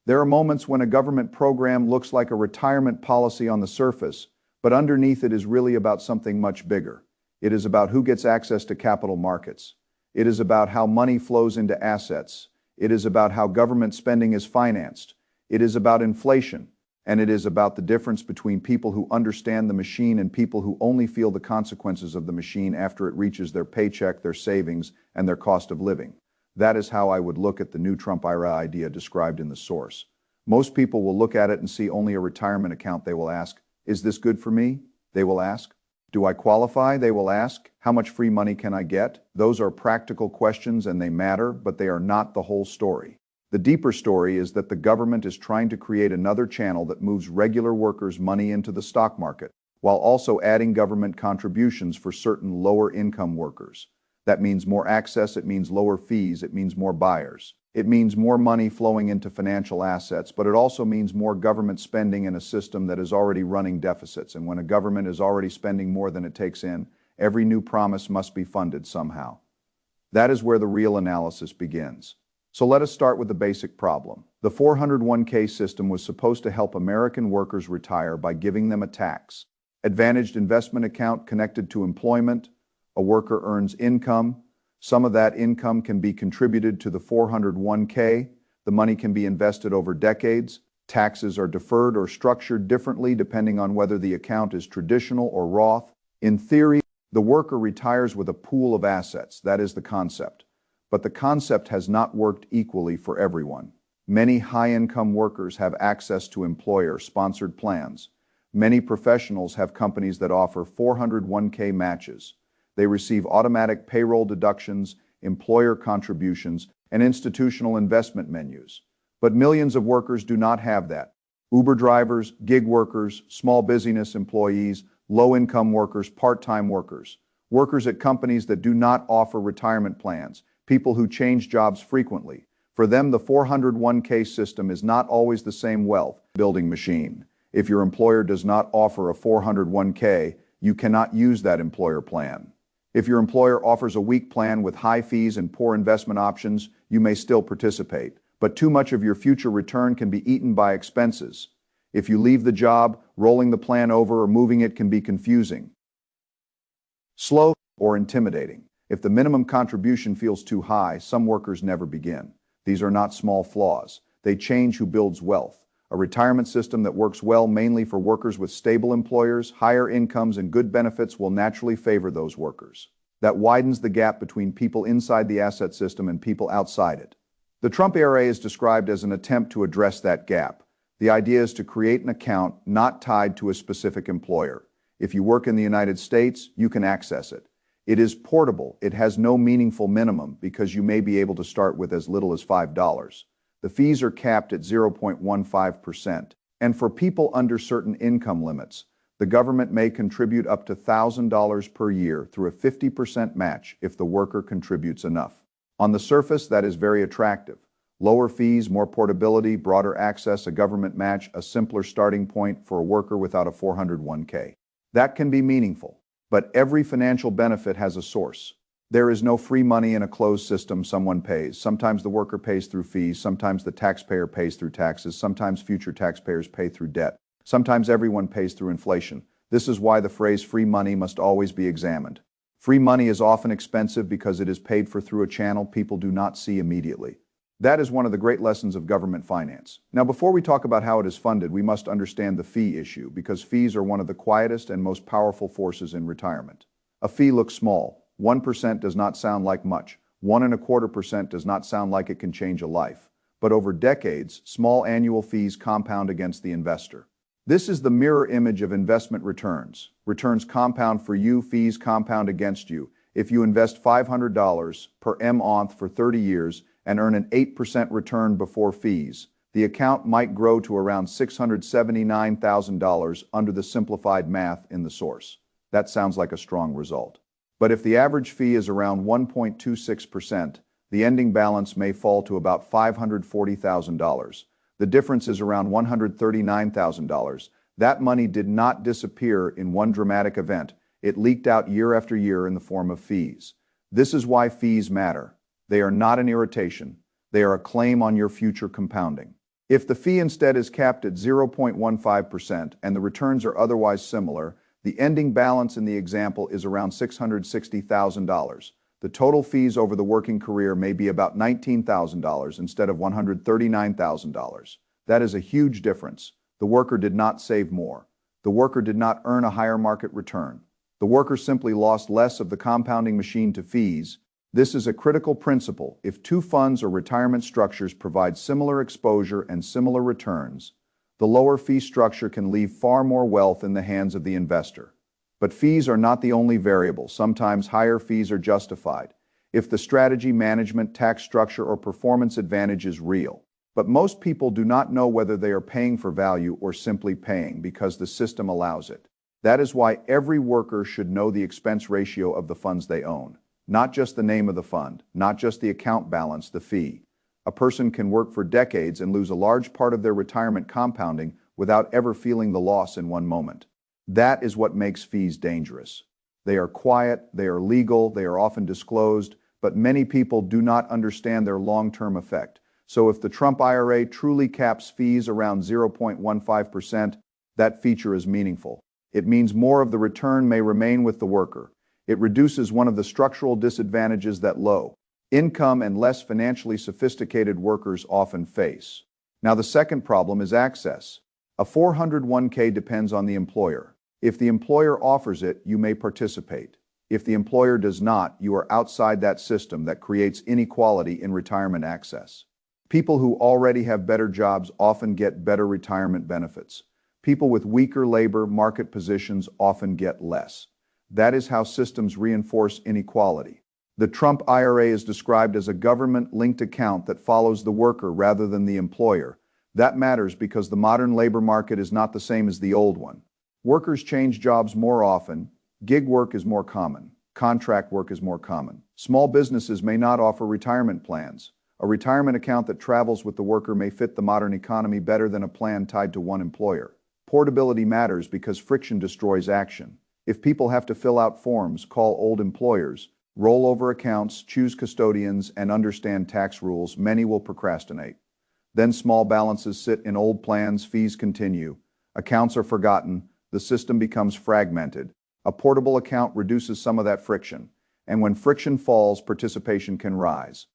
There are moments when a government program looks like a retirement policy on the surface, but underneath it is really about something much bigger. It is about who gets access to capital markets. It is about how money flows into assets. It is about how government spending is financed. It is about inflation. And it is about the difference between people who understand the machine and people who only feel the consequences of the machine after it reaches their paycheck, their savings, and their cost of living. That is how I would look at the new Trump IRA idea described in the source. Most people will look at it and see only a retirement account. They will ask, is this good for me? They will ask. Do I qualify? They will ask. How much free money can I get? Those are practical questions and they matter, but they are not the whole story. The deeper story is that the government is trying to create another channel that moves regular workers' money into the stock market, while also adding government contributions for certain lower-income workers. That means more access, it means lower fees, it means more buyers. It means more money flowing into financial assets, but it also means more government spending in a system that is already running deficits. And when a government is already spending more than it takes in, every new promise must be funded somehow. That is where the real analysis begins. So let us start with the basic problem. The 401k system was supposed to help American workers retire by giving them a tax-advantaged investment account connected to employment. A worker earns income. Some of that income can be contributed to the 401k. The money can be invested over decades. Taxes are deferred or structured differently depending on whether the account is traditional or Roth. In theory, the worker retires with a pool of assets. That is the concept. But the concept has not worked equally for everyone. Many high-income workers have access to employer-sponsored plans. Many professionals have companies that offer 401k matches. They receive automatic payroll deductions, employer contributions, and institutional investment menus. But millions of workers do not have that. Uber drivers, gig workers, small business employees, low-income workers, part-time workers, workers at companies that do not offer retirement plans, people who change jobs frequently. For them, the 401k system is not always the same wealth-building machine. If your employer does not offer a 401k, you cannot use that employer plan. If your employer offers a weak plan with high fees and poor investment options, you may still participate. But too much of your future return can be eaten by expenses. If you leave the job, rolling the plan over or moving it can be confusing, slow, or intimidating. If the minimum contribution feels too high, some workers never begin. These are not small flaws. They change who builds wealth. A retirement system that works well mainly for workers with stable employers, higher incomes, and good benefits will naturally favor those workers. That widens the gap between people inside the asset system and people outside it. The Trump IRA is described as an attempt to address that gap. The idea is to create an account not tied to a specific employer. If you work in the United States, you can access it. It is portable. It has no meaningful minimum because you may be able to start with as little as $5. The fees are capped at 0.15%. And for people under certain income limits, the government may contribute up to $1,000 per year through a 50% match if the worker contributes enough. On the surface, that is very attractive. Lower fees, more portability, broader access, a government match, a simpler starting point for a worker without a 401k. That can be meaningful. But every financial benefit has a source. There is no free money in a closed system someone pays. Sometimes the worker pays through fees, sometimes the taxpayer pays through taxes, sometimes future taxpayers pay through debt, sometimes everyone pays through inflation. This is why the phrase free money must always be examined. Free money is often expensive because it is paid for through a channel people do not see immediately. That is one of the great lessons of government finance. Now, before we talk about how it is funded, we must understand the fee issue because fees are one of the quietest and most powerful forces in retirement. A fee looks small. 1% does not sound like much. 1.25% does not sound like it can change a life. But over decades, small annual fees compound against the investor. This is the mirror image of investment returns. Returns compound for you, fees compound against you. If you invest $500 per month for 30 years, and earn an 8% return before fees, the account might grow to around $679,000 under the simplified math in the source. That sounds like a strong result. But if the average fee is around 1.26%, the ending balance may fall to about $540,000. The difference is around $139,000. That money did not disappear in one dramatic event. It leaked out year after year in the form of fees. This is why fees matter. They are not an irritation. They are a claim on your future compounding. If the fee instead is capped at 0.15% and the returns are otherwise similar, the ending balance in the example is around $660,000. The total fees over the working career may be about $19,000 instead of $139,000. That is a huge difference. The worker did not save more. The worker did not earn a higher market return. The worker simply lost less of the compounding machine to fees. This is a critical principle. If two funds or retirement structures provide similar exposure and similar returns, the lower fee structure can leave far more wealth in the hands of the investor. But fees are not the only variable. Sometimes higher fees are justified if the strategy, management, tax structure, or performance advantage is real. But most people do not know whether they are paying for value or simply paying because the system allows it. That is why every worker should know the expense ratio of the funds they own. Not just the name of the fund, not just the account balance, the fee. A person can work for decades and lose a large part of their retirement compounding without ever feeling the loss in one moment. That is what makes fees dangerous. They are quiet, they are legal, they are often disclosed, but many people do not understand their long-term effect. So if the Trump IRA truly caps fees around 0.15%, that feature is meaningful. It means more of the return may remain with the worker. It reduces one of the structural disadvantages that low income and less financially sophisticated workers often face. Now, the second problem is access. A 401k depends on the employer. If the employer offers it, you may participate. If the employer does not, you are outside that system that creates inequality in retirement access. People who already have better jobs often get better retirement benefits. People with weaker labor market positions often get less. That is how systems reinforce inequality. The Trump IRA is described as a government-linked account that follows the worker rather than the employer. That matters because the modern labor market is not the same as the old one. Workers change jobs more often. Gig work is more common. Contract work is more common. Small businesses may not offer retirement plans. A retirement account that travels with the worker may fit the modern economy better than a plan tied to one employer. Portability matters because friction destroys action. If people have to fill out forms, call old employers, roll over accounts, choose custodians, and understand tax rules, many will procrastinate. Then small balances sit in old plans, fees continue, accounts are forgotten, the system becomes fragmented. A portable account reduces some of that friction, and when friction falls, participation can rise.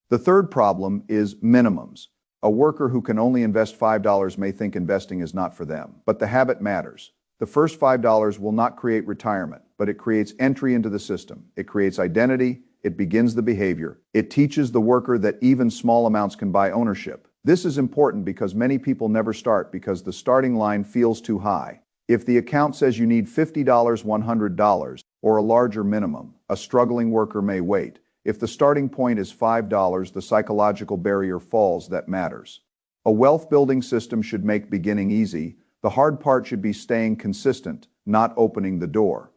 The third problem is minimums. A worker who can only invest $5 may think investing is not for them, but the habit matters. The first $5 will not create retirement, but it creates entry into the system. It creates identity. It begins the behavior. It teaches the worker that even small amounts can buy ownership. This is important because many people never start because the starting line feels too high. If the account says you need $50, $100, or a larger minimum, a struggling worker may wait. If the starting point is $5, the psychological barrier falls. That matters. A wealth-building system should make beginning easy. The hard part should be staying consistent, not opening the door.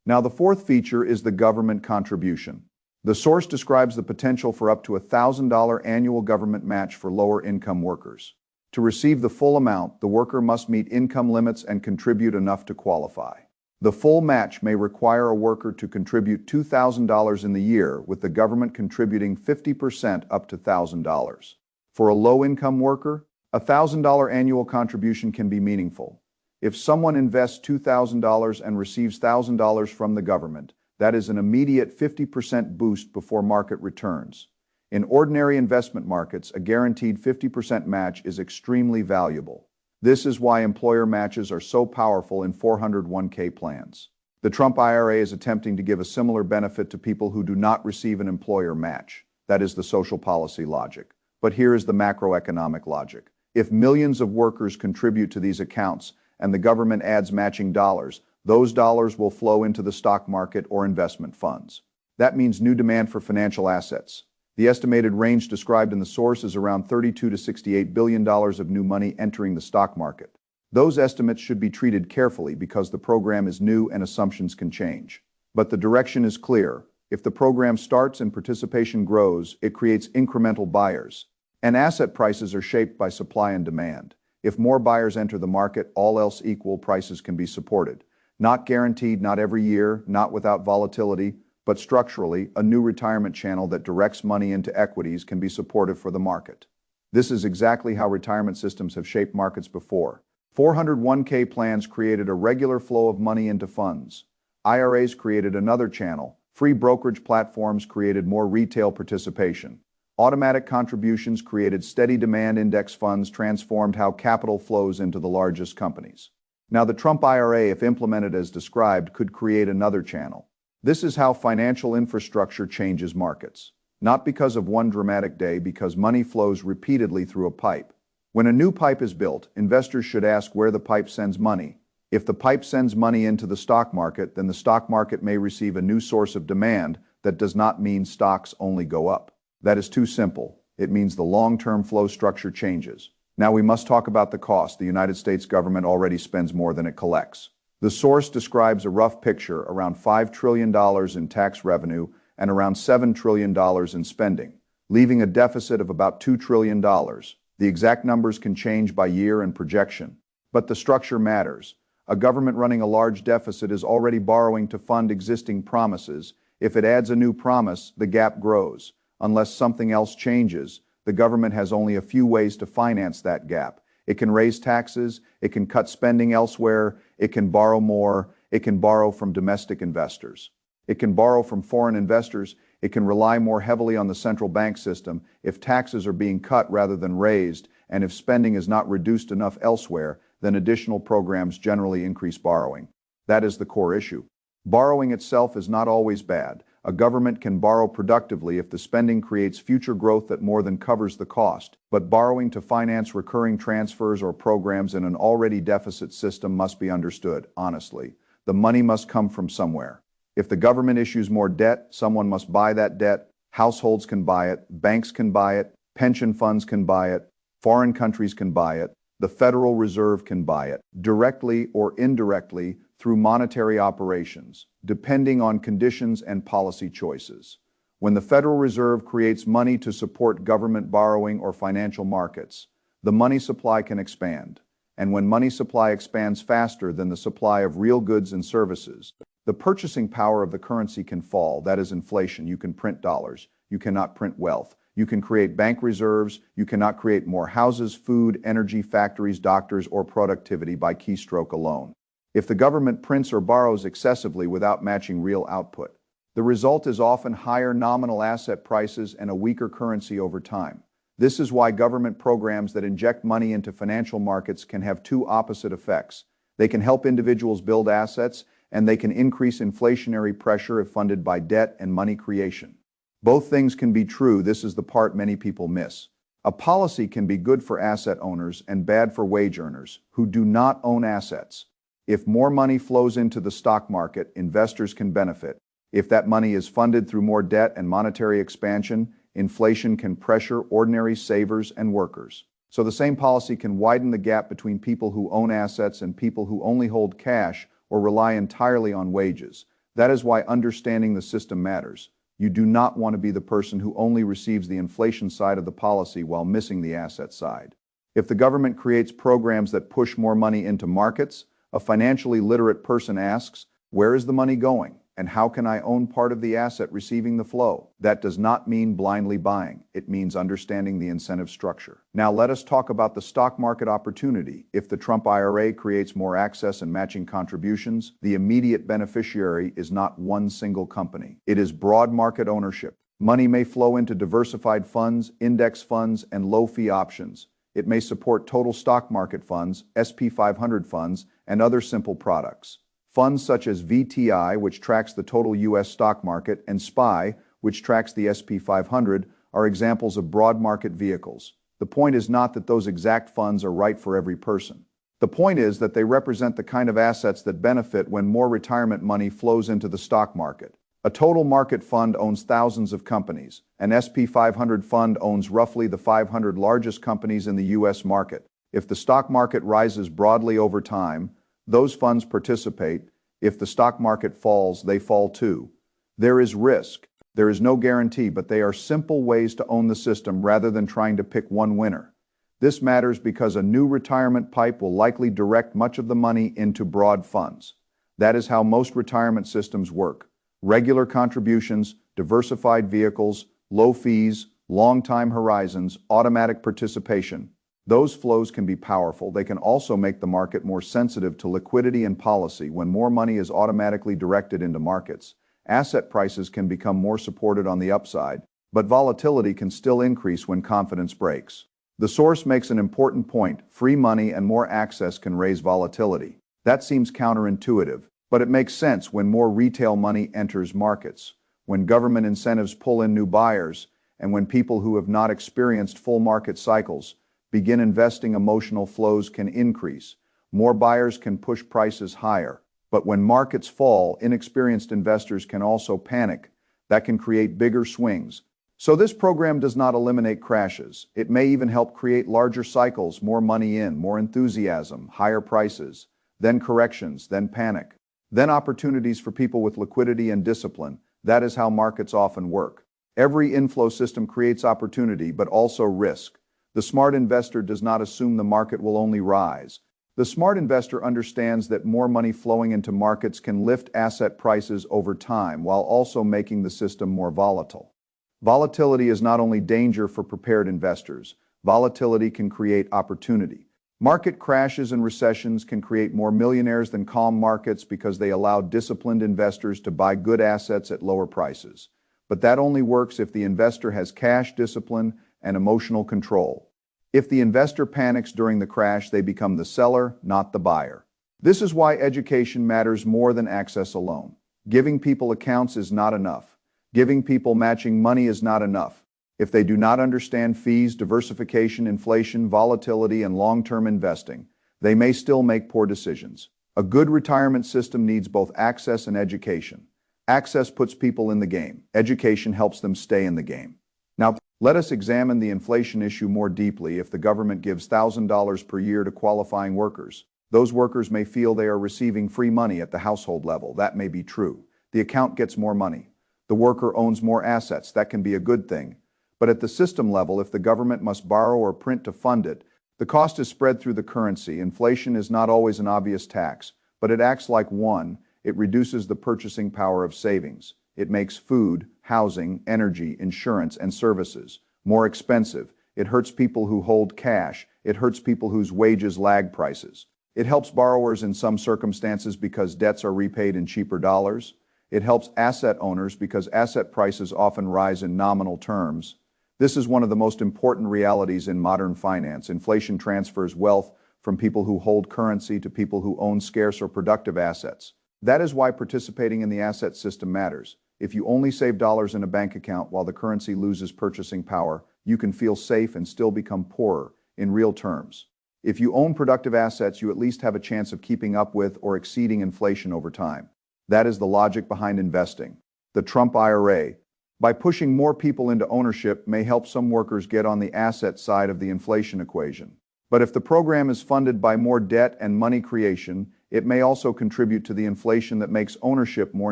Now, the fourth feature is the government contribution. The source describes the potential for up to $1,000 annual government match for lower-income workers. To receive the full amount, the worker must meet income limits and contribute enough to qualify. The full match may require a worker to contribute $2,000 in the year, with the government contributing 50% up to $1,000. For a low-income worker, a $1,000 annual contribution can be meaningful. If someone invests $2,000 and receives $1,000 from the government, that is an immediate 50% boost before market returns. In ordinary investment markets, a guaranteed 50% match is extremely valuable. This is why employer matches are so powerful in 401k plans. The Trump IRA is attempting to give a similar benefit to people who do not receive an employer match. That is the social policy logic. But here is the macroeconomic logic. If millions of workers contribute to these accounts and the government adds matching dollars, those dollars will flow into the stock market or investment funds. That means new demand for financial assets. The estimated range described in the source is around $32 to $68 billion of new money entering the stock market. Those estimates should be treated carefully because the program is new and assumptions can change. But the direction is clear. If the program starts and participation grows, it creates incremental buyers. And asset prices are shaped by supply and demand. If more buyers enter the market, all else equal, prices can be supported. Not guaranteed, not every year, not without volatility, but structurally, a new retirement channel that directs money into equities can be supportive for the market. This is exactly how retirement systems have shaped markets before. 401k plans created a regular flow of money into funds. IRAs created another channel. Free brokerage platforms created more retail participation. Automatic contributions created steady demand. Index funds transformed how capital flows into the largest companies. Now, the Trump IRA, if implemented as described, could create another channel. This is how financial infrastructure changes markets. Not because of one dramatic day, because money flows repeatedly through a pipe. When a new pipe is built, investors should ask where the pipe sends money. If the pipe sends money into the stock market, then the stock market may receive a new source of demand. That does not mean stocks only go up. That is too simple. It means the long-term flow structure changes. Now we must talk about the cost. The United States government already spends more than it collects. The source describes a rough picture: around $5 trillion in tax revenue and around $7 trillion in spending, leaving a deficit of about $2 trillion. The exact numbers can change by year and projection, but the structure matters. A government running a large deficit is already borrowing to fund existing promises. If it adds a new promise, the gap grows. Unless something else changes, the government has only a few ways to finance that gap. It can raise taxes, it can cut spending elsewhere, it can borrow more, it can borrow from domestic investors. It can borrow from foreign investors, it can rely more heavily on the central bank system if taxes are being cut rather than raised, and if spending is not reduced enough elsewhere, then additional programs generally increase borrowing. That is the core issue. Borrowing itself is not always bad. A government can borrow productively if the spending creates future growth that more than covers the cost. But borrowing to finance recurring transfers or programs in an already deficit system must be understood honestly. The money must come from somewhere. If the government issues more debt, someone must buy that debt. Households can buy it, banks can buy it, pension funds can buy it, foreign countries can buy it, the Federal Reserve can buy it, directly or indirectly through monetary operations, depending on conditions and policy choices. When the Federal Reserve creates money to support government borrowing or financial markets, the money supply can expand. And when money supply expands faster than the supply of real goods and services, the purchasing power of the currency can fall. That is inflation. You can print dollars. You cannot print wealth. You can create bank reserves. You cannot create more houses, food, energy, factories, doctors, or productivity by keystroke alone. If the government prints or borrows excessively without matching real output, the result is often higher nominal asset prices and a weaker currency over time. This is why government programs that inject money into financial markets can have two opposite effects. They can help individuals build assets, and they can increase inflationary pressure if funded by debt and money creation. Both things can be true. This is the part many people miss. A policy can be good for asset owners and bad for wage earners who do not own assets. If more money flows into the stock market, investors can benefit. If that money is funded through more debt and monetary expansion, inflation can pressure ordinary savers and workers. So the same policy can widen the gap between people who own assets and people who only hold cash or rely entirely on wages. That is why understanding the system matters. You do not want to be the person who only receives the inflation side of the policy while missing the asset side. If the government creates programs that push more money into markets, a financially literate person asks, where is the money going? And how can I own part of the asset receiving the flow? That does not mean blindly buying. It means understanding the incentive structure. Now let us talk about the stock market opportunity. If the Trump IRA creates more access and matching contributions, the immediate beneficiary is not one single company. It is broad market ownership. Money may flow into diversified funds, index funds, and low-fee options. It may support total stock market funds, SP 500 funds, and other simple products. Funds such as VTI, which tracks the total U.S. stock market, and SPY, which tracks the SP 500, are examples of broad market vehicles. The point is not that those exact funds are right for every person. The point is that they represent the kind of assets that benefit when more retirement money flows into the stock market. A total market fund owns thousands of companies. An SP 500 fund owns roughly the 500 largest companies in the U.S. market. If the stock market rises broadly over time, those funds participate. If the stock market falls, they fall too. There is risk. There is no guarantee, but they are simple ways to own the system rather than trying to pick one winner. This matters because a new retirement pipe will likely direct much of the money into broad funds. That is how most retirement systems work. Regular contributions, diversified vehicles, low fees, long time horizons, automatic participation. Those flows can be powerful. They can also make the market more sensitive to liquidity and policy. When more money is automatically directed into markets, asset prices can become more supported on the upside, but volatility can still increase when confidence breaks. The source makes an important point. Free money and more access can raise volatility. That seems counterintuitive, but it makes sense when more retail money enters markets, when government incentives pull in new buyers, and when people who have not experienced full market cycles begin investing. Emotional flows can increase. More buyers can push prices higher. But when markets fall, inexperienced investors can also panic. That can create bigger swings. So this program does not eliminate crashes. It may even help create larger cycles, more money in, more enthusiasm, higher prices, then corrections, then panic, then opportunities for people with liquidity and discipline. That is how markets often work. Every inflow system creates opportunity, but also risk. The smart investor does not assume the market will only rise. The smart investor understands that more money flowing into markets can lift asset prices over time while also making the system more volatile. Volatility is not only danger for prepared investors. Volatility can create opportunity. Market crashes and recessions can create more millionaires than calm markets because they allow disciplined investors to buy good assets at lower prices. But that only works if the investor has cash discipline and emotional control. If the investor panics during the crash, they become the seller, not the buyer. This is why education matters more than access alone. Giving people accounts is not enough. Giving people matching money is not enough. If they do not understand fees, diversification, inflation, volatility, and long-term investing, they may still make poor decisions. A good retirement system needs both access and education. Access puts people in the game. Education helps them stay in the game. Now, let us examine the inflation issue more deeply. If the government gives $1,000 per year to qualifying workers, those workers may feel they are receiving free money at the household level. That may be true. The account gets more money. The worker owns more assets. That can be a good thing. But at the system level, if the government must borrow or print to fund it, the cost is spread through the currency. Inflation is not always an obvious tax, but it acts like one. It reduces the purchasing power of savings. It makes food, housing, energy, insurance, and services more expensive. It hurts people who hold cash. It hurts people whose wages lag prices. It helps borrowers in some circumstances because debts are repaid in cheaper dollars. It helps asset owners because asset prices often rise in nominal terms. This is one of the most important realities in modern finance. Inflation transfers wealth from people who hold currency to people who own scarce or productive assets. That is why participating in the asset system matters. If you only save dollars in a bank account while the currency loses purchasing power, you can feel safe and still become poorer in real terms. If you own productive assets, you at least have a chance of keeping up with or exceeding inflation over time. That is the logic behind investing. The Trump IRA, by pushing more people into ownership, may help some workers get on the asset side of the inflation equation. But if the program is funded by more debt and money creation, it may also contribute to the inflation that makes ownership more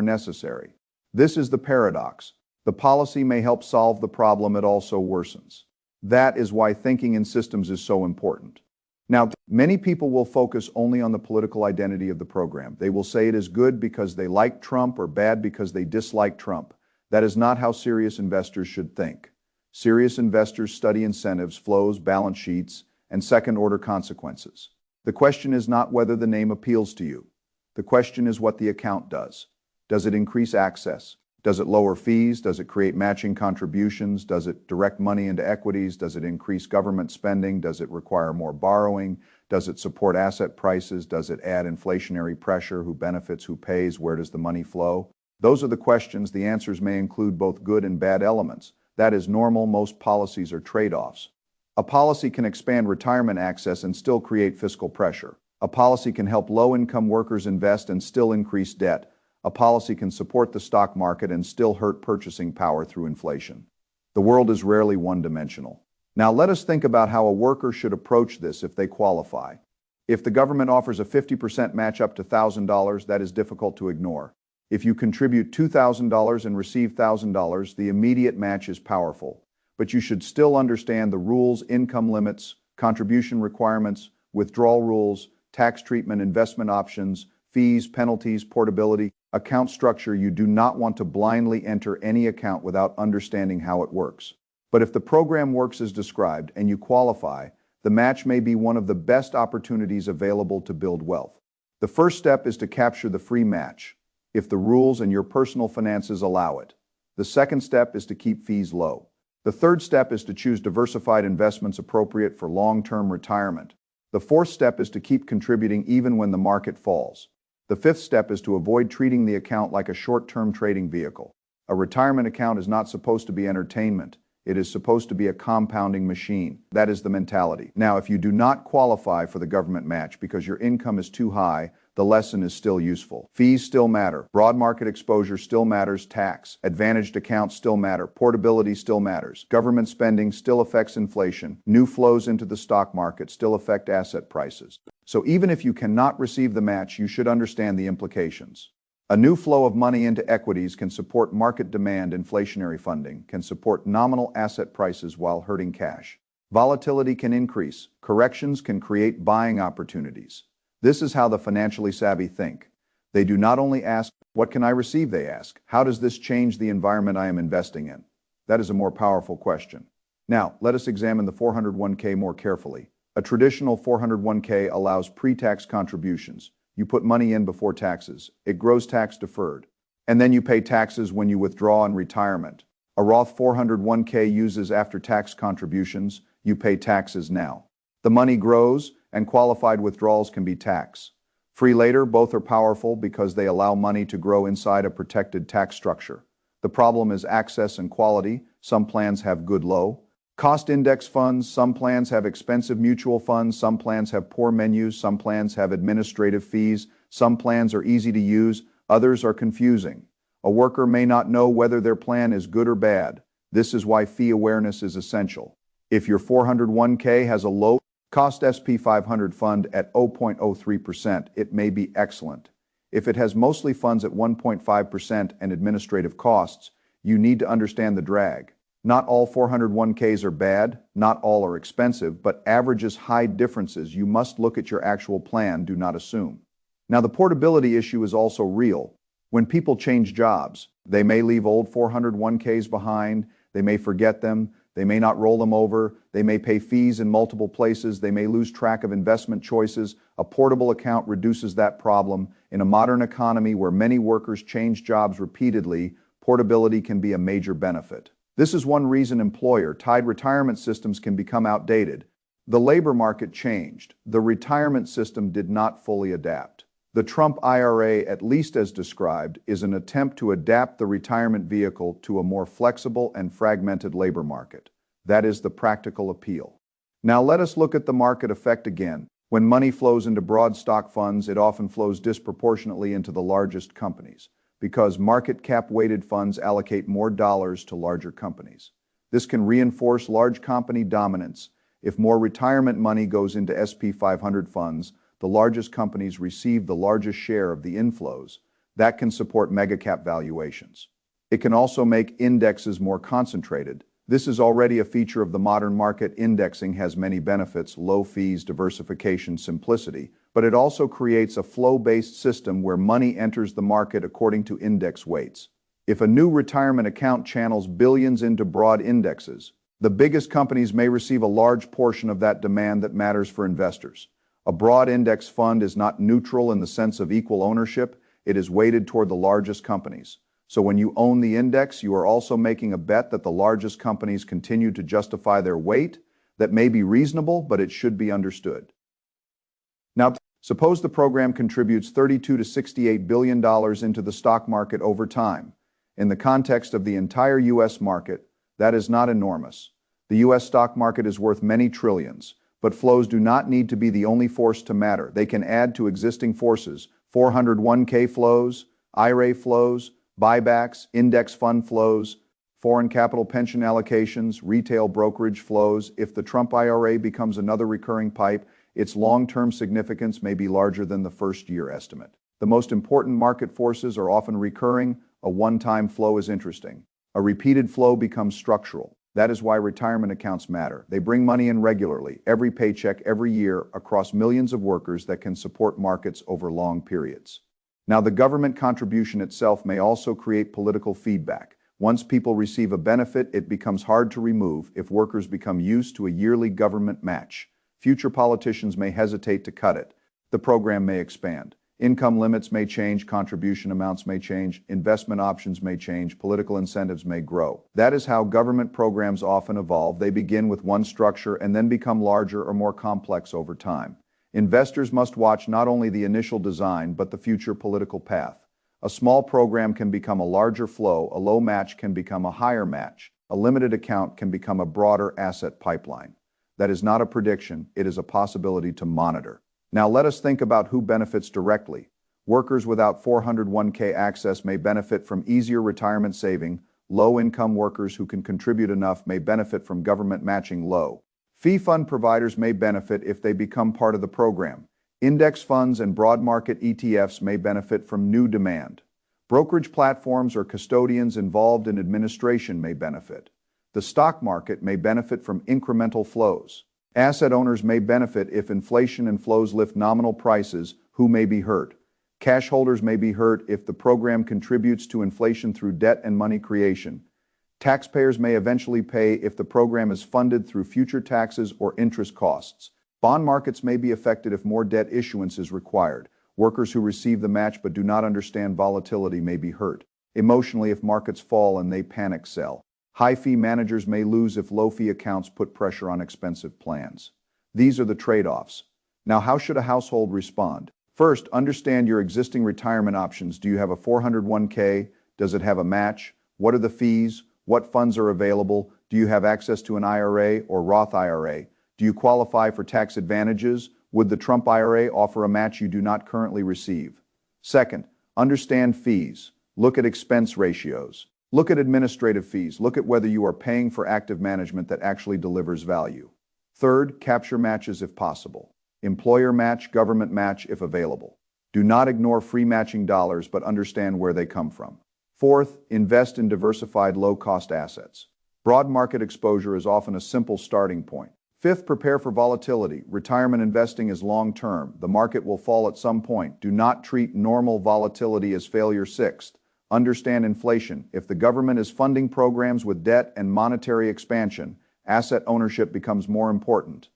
necessary. This is the paradox. The policy may help solve the problem, it also worsens. That is why thinking in systems is so important. Now, many people will focus only on the political identity of the program. They will say it is good because they like Trump or bad because they dislike Trump. That is not how serious investors should think. Serious investors study incentives, flows, balance sheets, and second-order consequences. The question is not whether the name appeals to you. The question is what the account does. Does it increase access? Does it lower fees? Does it create matching contributions? Does it direct money into equities? Does it increase government spending? Does it require more borrowing? Does it support asset prices? Does it add inflationary pressure? Who benefits? Who pays? Where does the money flow? Those are the questions. The answers may include both good and bad elements. That is normal. Most policies are trade-offs. A policy can expand retirement access and still create fiscal pressure. A policy can help low-income workers invest and still increase debt. A policy can support the stock market and still hurt purchasing power through inflation. The world is rarely one-dimensional. Now let us think about how a worker should approach this if they qualify. If the government offers a 50% match up to $1,000, that is difficult to ignore. If you contribute $2,000 and receive $1,000, the immediate match is powerful. But you should still understand the rules, income limits, contribution requirements, withdrawal rules, tax treatment, investment options, fees, penalties, portability, account structure. You do not want to blindly enter any account without understanding how it works. But if the program works as described and you qualify, the match may be one of the best opportunities available to build wealth. The first step is to capture the free match, if the rules and your personal finances allow it. The second step is to keep fees low. The third step is to choose diversified investments appropriate for long-term retirement. The fourth step is to keep contributing even when the market falls. The fifth step is to avoid treating the account like a short-term trading vehicle. A retirement account is not supposed to be entertainment. It is supposed to be a compounding machine. That is the mentality. Now, if you do not qualify for the government match because your income is too high, the lesson is still useful. Fees still matter. Broad market exposure still matters. Tax advantaged accounts still matter. Portability still matters. Government spending still affects inflation. New flows into the stock market still affect asset prices. So even if you cannot receive the match, you should understand the implications. A new flow of money into equities can support market demand. Inflationary funding can support nominal asset prices while hurting cash. Volatility can increase. Corrections can create buying opportunities. This is how the financially savvy think. They do not only ask, what can I receive? They ask, how does this change the environment I am investing in? That is a more powerful question. Now, let us examine the 401k more carefully. A traditional 401k allows pre-tax contributions. You put money in before taxes. It grows tax deferred. And then you pay taxes when you withdraw in retirement. A Roth 401k uses after-tax contributions. You pay taxes now. The money grows, and qualified withdrawals can be tax-free later. Both are powerful because they allow money to grow inside a protected tax structure. The problem is access and quality. Some plans have good low-cost index funds. Some plans have expensive mutual funds. Some plans have poor menus. Some plans have administrative fees. Some plans are easy to use. Others are confusing. A worker may not know whether their plan is good or bad. This is why fee awareness is essential. If your 401k has a low-cost SP 500 fund at 0.03%, it may be excellent. If it has mostly funds at 1.5% and administrative costs, you need to understand the drag. Not all 401ks are bad, not all are expensive, but averages hide differences. You must look at your actual plan, do not assume. Now, the portability issue is also real. When people change jobs, they may leave old 401ks behind, they may forget them, they may not roll them over, they may pay fees in multiple places, they may lose track of investment choices. A portable account reduces that problem. In a modern economy where many workers change jobs repeatedly, portability can be a major benefit. This is one reason employer-tied retirement systems can become outdated. The labor market changed. The retirement system did not fully adapt. The Trump IRA, at least as described, is an attempt to adapt the retirement vehicle to a more flexible and fragmented labor market. That is the practical appeal. Now let us look at the market effect again. When money flows into broad stock funds, it often flows disproportionately into the largest companies, because market cap weighted funds allocate more dollars to larger companies. This can reinforce large company dominance. If more retirement money goes into SP 500 funds, the largest companies receive the largest share of the inflows. That can support mega-cap valuations. It can also make indexes more concentrated. This is already a feature of the modern market. Indexing has many benefits: low fees, diversification, simplicity, but it also creates a flow-based system where money enters the market according to index weights. If a new retirement account channels billions into broad indexes, the biggest companies may receive a large portion of that demand that matters for investors. A broad index fund is not neutral in the sense of equal ownership. It is weighted toward the largest companies. So when you own the index, you are also making a bet that the largest companies continue to justify their weight. That may be reasonable, but it should be understood. Now, suppose the program contributes $32 to $68 billion into the stock market over time. In the context of the entire U.S. market, that is not enormous. The U.S. stock market is worth many trillions. But flows do not need to be the only force to matter. They can add to existing forces: 401k flows, IRA flows, buybacks, index fund flows, foreign capital pension allocations, retail brokerage flows. If the Trump IRA becomes another recurring pipe, its long-term significance may be larger than the first-year estimate. The most important market forces are often recurring. A one-time flow is interesting. A repeated flow becomes structural. That is why retirement accounts matter. They bring money in regularly, every paycheck, every year, across millions of workers that can support markets over long periods. Now, the government contribution itself may also create political feedback. Once people receive a benefit, it becomes hard to remove. If workers become used to a yearly government match, future politicians may hesitate to cut it. The program may expand. Income limits may change, contribution amounts may change, investment options may change, political incentives may grow. That is how government programs often evolve. They begin with one structure and then become larger or more complex over time. Investors must watch not only the initial design, but the future political path. A small program can become a larger flow, a low match can become a higher match, a limited account can become a broader asset pipeline. That is not a prediction, it is a possibility to monitor. Now let us think about who benefits directly. Workers without 401k access may benefit from easier retirement saving. Low-income workers who can contribute enough may benefit from government matching low. Fee fund providers may benefit if they become part of the program. Index funds and broad market ETFs may benefit from new demand. Brokerage platforms or custodians involved in administration may benefit. The stock market may benefit from incremental flows. Asset owners may benefit if inflation and flows lift nominal prices. Who may be hurt? Cash holders may be hurt if the program contributes to inflation through debt and money creation. Taxpayers may eventually pay if the program is funded through future taxes or interest costs. Bond markets may be affected if more debt issuance is required. Workers who receive the match but do not understand volatility may be hurt emotionally if markets fall and they panic sell. High-fee managers may lose if low-fee accounts put pressure on expensive plans. These are the trade-offs. Now, how should a household respond? First, understand your existing retirement options. Do you have a 401k? Does it have a match? What are the fees? What funds are available? Do you have access to an IRA or Roth IRA? Do you qualify for tax advantages? Would the Trump IRA offer a match you do not currently receive? Second, understand fees. Look at expense ratios. Look at administrative fees. Look at whether you are paying for active management that actually delivers value. Third, capture matches if possible. Employer match, government match if available. Do not ignore free matching dollars, but understand where they come from. Fourth, invest in diversified low-cost assets. Broad market exposure is often a simple starting point. Fifth, prepare for volatility. Retirement investing is long-term. The market will fall at some point. Do not treat normal volatility as failure. Sixth, understand inflation. If the government is funding programs with debt and monetary expansion, asset ownership becomes more important,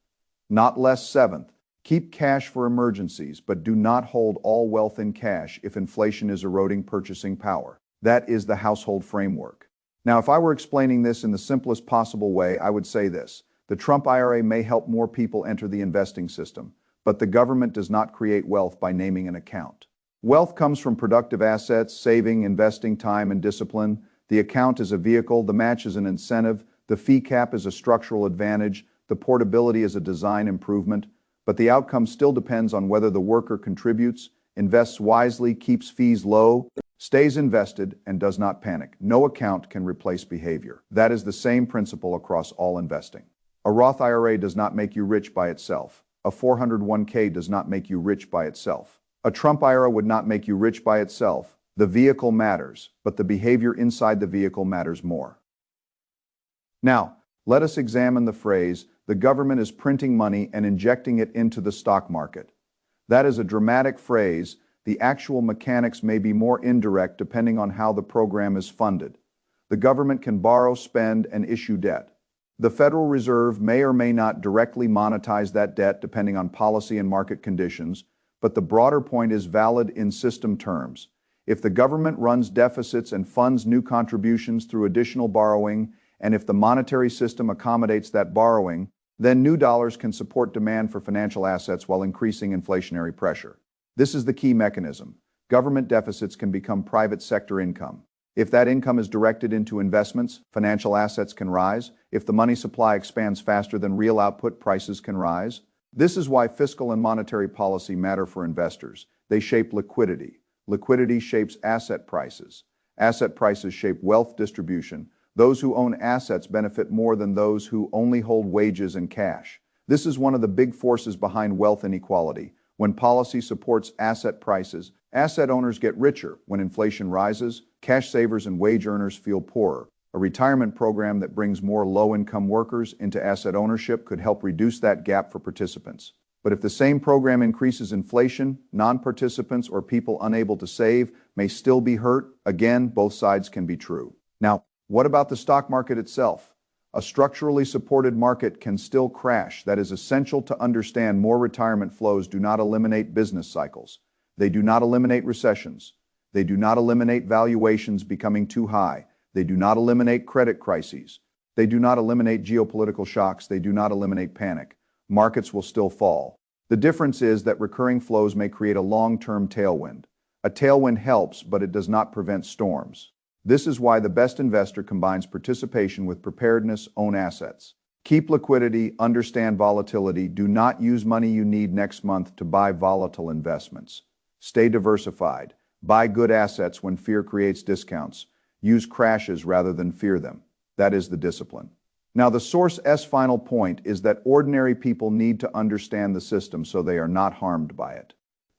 not less. Seventh, keep cash for emergencies, but do not hold all wealth in cash if inflation is eroding purchasing power. That is the household framework. Now, if I were explaining this in the simplest possible way, I would say this. The Trump IRA may help more people enter the investing system, but the government does not create wealth by naming an account. Wealth comes from productive assets, saving, investing, time, and discipline. The account is a vehicle, the match is an incentive, the fee cap is a structural advantage, the portability is a design improvement, but the outcome still depends on whether the worker contributes, invests wisely, keeps fees low, stays invested, and does not panic. No account can replace behavior. That is the same principle across all investing. A Roth IRA does not make you rich by itself. A 401k does not make you rich by itself. A Trump IRA would not make you rich by itself. The vehicle matters, but the behavior inside the vehicle matters more. Now, let us examine the phrase, the government is printing money and injecting it into the stock market. That is a dramatic phrase. The actual mechanics may be more indirect depending on how the program is funded. The government can borrow, spend, and issue debt. The Federal Reserve may or may not directly monetize that debt depending on policy and market conditions, but the broader point is valid in system terms. If the government runs deficits and funds new contributions through additional borrowing, and if the monetary system accommodates that borrowing, then new dollars can support demand for financial assets while increasing inflationary pressure. This is the key mechanism. Government deficits can become private sector income. If that income is directed into investments, financial assets can rise. If the money supply expands faster than real output, prices can rise. This is why fiscal and monetary policy matter for investors. They shape liquidity. Liquidity shapes asset prices. Asset prices shape wealth distribution. Those who own assets benefit more than those who only hold wages and cash. This is one of the big forces behind wealth inequality. When policy supports asset prices, asset owners get richer. When inflation rises, cash savers and wage earners feel poorer. A retirement program that brings more low-income workers into asset ownership could help reduce that gap for participants. But if the same program increases inflation, non-participants or people unable to save may still be hurt. Again, both sides can be true. Now, What about the stock market itself? A structurally supported market can still crash. That is essential to understand. More retirement flows do not eliminate business cycles. They do not eliminate recessions. They do not eliminate valuations becoming too high. They do not eliminate credit crises. They do not eliminate geopolitical shocks. They do not eliminate panic. Markets will still fall. The difference is that recurring flows may create a long-term tailwind. A tailwind helps, but it does not prevent storms. This is why the best investor combines participation with preparedness. Own assets. Keep liquidity, understand volatility. Do not use money you need next month to buy volatile investments. Stay diversified. Buy good assets when fear creates discounts. Use crashes rather than fear them. That is the discipline. Now, the source's final point is that ordinary people need to understand the system so they are not harmed by it.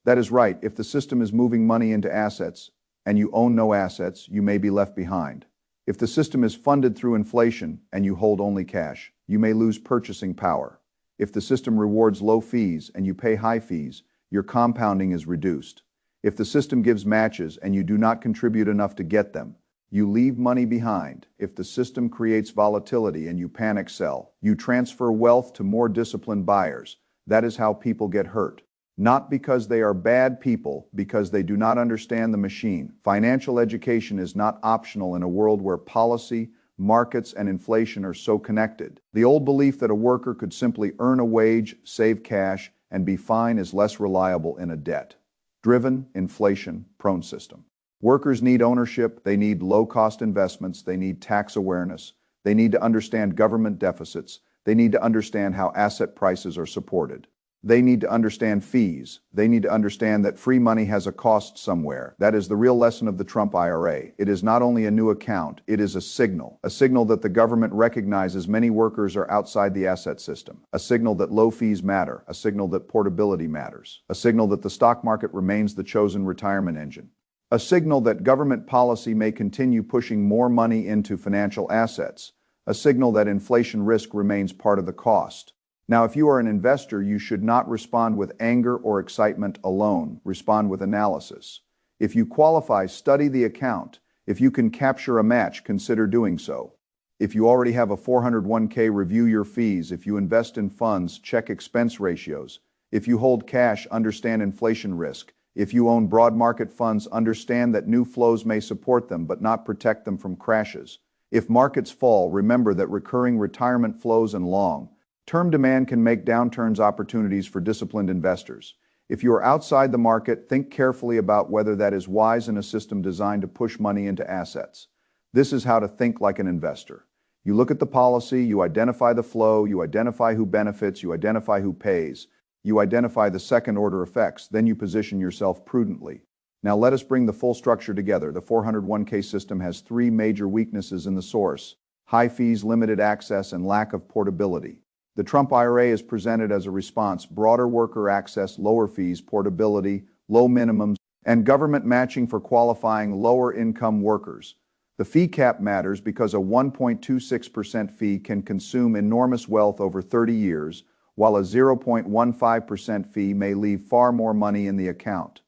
That is right. If the system is moving money into assets and you own no assets, you may be left behind. If the system is funded through inflation and you hold only cash, you may lose purchasing power. If the system rewards low fees and you pay high fees, your compounding is reduced. If the system gives matches and you do not contribute enough to get them, you leave money behind. If the system creates volatility and you panic sell, you transfer wealth to more disciplined buyers. That is how people get hurt. Not because they are bad people, because they do not understand the machine. Financial education is not optional in a world where policy, markets, and inflation are so connected. The old belief that a worker could simply earn a wage, save cash, and be fine is less reliable in a debt-driven, inflation-prone system. Workers need ownership, they need low-cost investments, they need tax awareness, they need to understand government deficits, they need to understand how asset prices are supported. They need to understand fees. They need to understand that free money has a cost somewhere. That is the real lesson of the Trump IRA. It is not only a new account, it is a signal that the government recognizes many workers are outside the asset system, a signal that low fees matter, a signal that portability matters, a signal that the stock market remains the chosen retirement engine, a signal that government policy may continue pushing more money into financial assets, a signal that inflation risk remains part of the cost. Now, if you are an investor, you should not respond with anger or excitement alone. Respond with analysis. If you qualify, study the account. If you can capture a match, consider doing so. If you already have a 401k, review your fees. If you invest in funds, check expense ratios. If you hold cash, understand inflation risk. If you own broad market funds, understand that new flows may support them but not protect them from crashes. If markets fall, remember that recurring retirement flows and long-term demand can make downturns opportunities for disciplined investors. If you are outside the market, think carefully about whether that is wise in a system designed to push money into assets. This is how to think like an investor. You look at the policy, you identify the flow, you identify who benefits, you identify who pays, you identify the second-order effects, then you position yourself prudently. Now let us bring the full structure together. The 401k system has three major weaknesses in the source: high fees, limited access, and lack of portability. The Trump IRA is presented as a response: broader worker access, lower fees, portability, low minimums, and government matching for qualifying lower-income workers. The fee cap matters because a 1.26% fee can consume enormous wealth over 30 years, while a 0.15% fee may leave far more money in the account.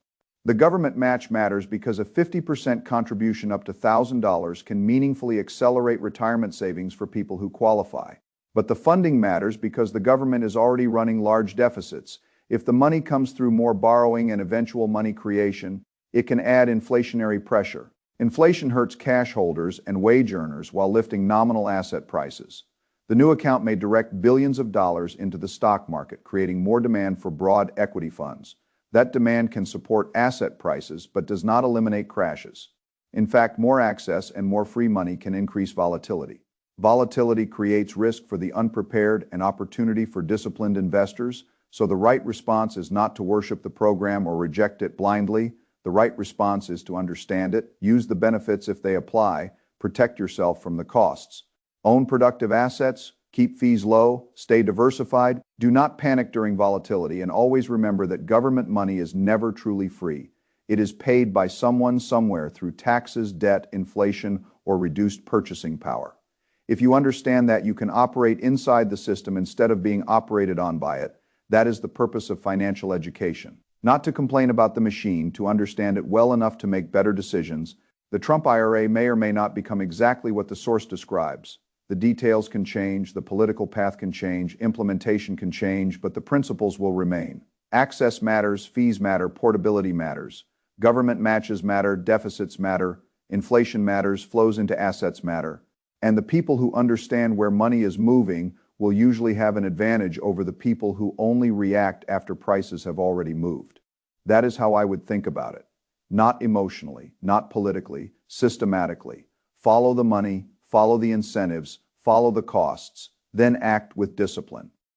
The government match matters because a 50% contribution up to $1,000 can meaningfully accelerate retirement savings for people who qualify. But the funding matters because the government is already running large deficits. If the money comes through more borrowing and eventual money creation, it can add inflationary pressure. Inflation hurts cash holders and wage earners while lifting nominal asset prices. The new account may direct billions of dollars into the stock market, creating more demand for broad equity funds. That demand can support asset prices but does not eliminate crashes. In fact, more access and more free money can increase volatility. Volatility creates risk for the unprepared and opportunity for disciplined investors, so the right response is not to worship the program or reject it blindly. The right response is to understand it, use the benefits if they apply, protect yourself from the costs. Own productive assets, keep fees low, stay diversified, do not panic during volatility, and always remember that government money is never truly free. It is paid by someone somewhere through taxes, debt, inflation, or reduced purchasing power. If you understand that you can operate inside the system instead of being operated on by it, that is the purpose of financial education. Not to complain about the machine, to understand it well enough to make better decisions. The Trump IRA may or may not become exactly what the source describes. The details can change, the political path can change, implementation can change, but the principles will remain. Access matters, fees matter, portability matters. Government matches matter, deficits matter, inflation matters, flows into assets matter. And the people who understand where money is moving will usually have an advantage over the people who only react after prices have already moved. That is how I would think about it. Not emotionally, not politically, systematically. Follow the money, follow the incentives, follow the costs, then act with discipline.